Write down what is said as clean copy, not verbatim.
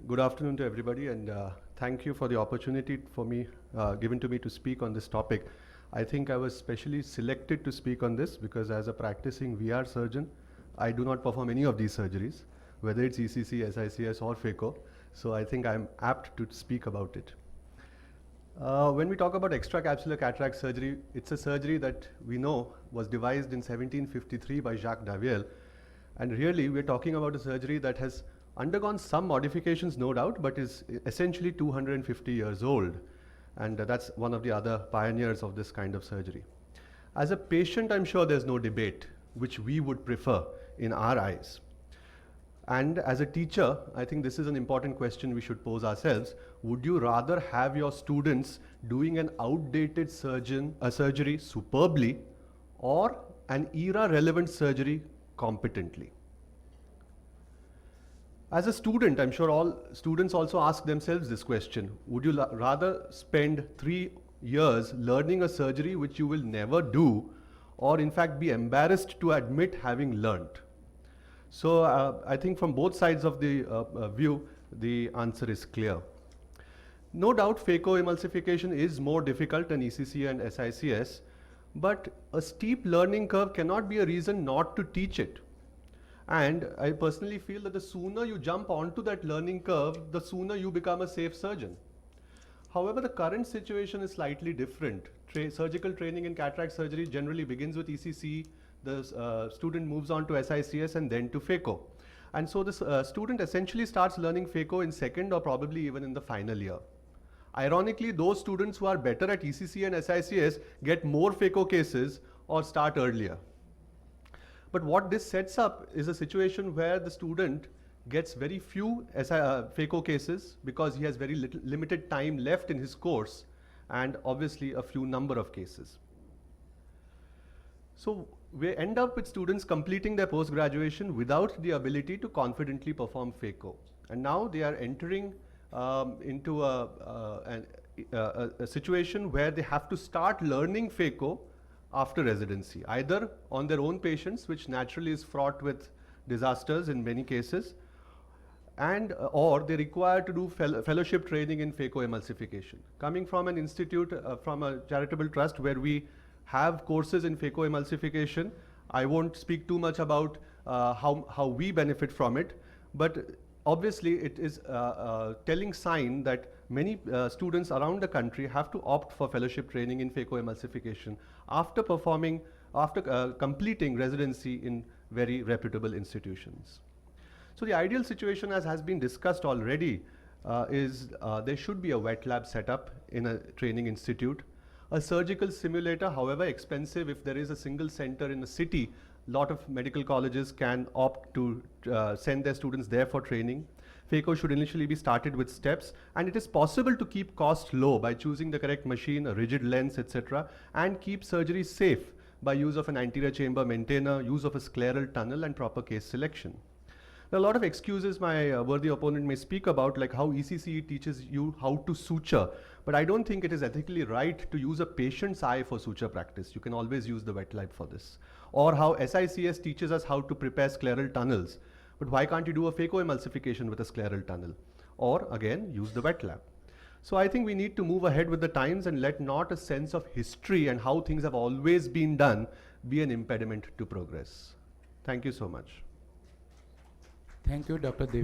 Good afternoon to everybody, and thank you for the opportunity given to me to speak on this topic. I think I was specially selected to speak on this because as a practicing VR surgeon, I do not perform any of these surgeries, whether it's ECC, SICS or phaco. So I think I'm apt to speak about it. When we talk about extracapsular cataract surgery, it's a surgery that we know was devised in 1753 by Jacques Daviel. And really, we're talking about a surgery that has undergone some modifications, no doubt, but is essentially 250 years old. And that's one of the other pioneers of this kind of surgery. As a patient, I'm sure there's no debate which we would prefer in our eyes. And as a teacher, I think this is an important question we should pose ourselves. Would you rather have your students doing an outdated surgery superbly or an era-relevant surgery competently? As a student, I'm sure all students also ask themselves this question. Would you rather spend 3 years learning a surgery which you will never do, or in fact be embarrassed to admit having learnt? So I think from both sides of the view, the answer is clear. No doubt phacoemulsification is more difficult than ECC and SICS, but a steep learning curve cannot be a reason not to teach it. And I personally feel that the sooner you jump onto that learning curve, the sooner you become a safe surgeon. However, the current situation is slightly different. Surgical training in cataract surgery generally begins with ECC, the student moves on to SICS and then to phaco. And so this student essentially starts learning phaco in second or probably even in the final year. Ironically, those students who are better at ECC and SICS get more phaco cases or start earlier. But what this sets up is a situation where the student gets very few phaco cases because he has very limited time left in his course and obviously a few number of cases. So we end up with students completing their post-graduation without the ability to confidently perform phaco. And now they are entering into a situation where they have to start learning phaco after residency, either on their own patients, which naturally is fraught with disasters in many cases, and or they require to do fellowship training in phacoemulsification. Coming from an institute, from a charitable trust where we have courses in phacoemulsification, I won't speak too much about how we benefit from it, but obviously it is a telling sign that many students around the country have to opt for fellowship training in phacoemulsification after completing residency in very reputable institutions. So the ideal situation, as has been discussed already, is there should be a wet lab setup in a training institute. A surgical simulator, however expensive, if there is a single center in a city, a lot of medical colleges can opt to send their students there for training. Phaco should initially be started with steps, and it is possible to keep cost low by choosing the correct machine, a rigid lens, etc., and keep surgery safe by use of an anterior chamber maintainer, use of a scleral tunnel, and proper case selection. There are a lot of excuses my worthy opponent may speak about, like how ECCE teaches you how to suture, but I don't think it is ethically right to use a patient's eye for suture practice. You can always use the wet lab for this. Or how SICS teaches us how to prepare scleral tunnels, but why can't you do a phacoemulsification with a scleral tunnel? Or again, use the wet lab. So I think we need to move ahead with the times and let not a sense of history and how things have always been done be an impediment to progress. Thank you so much. Thank you, Dr. Devesh.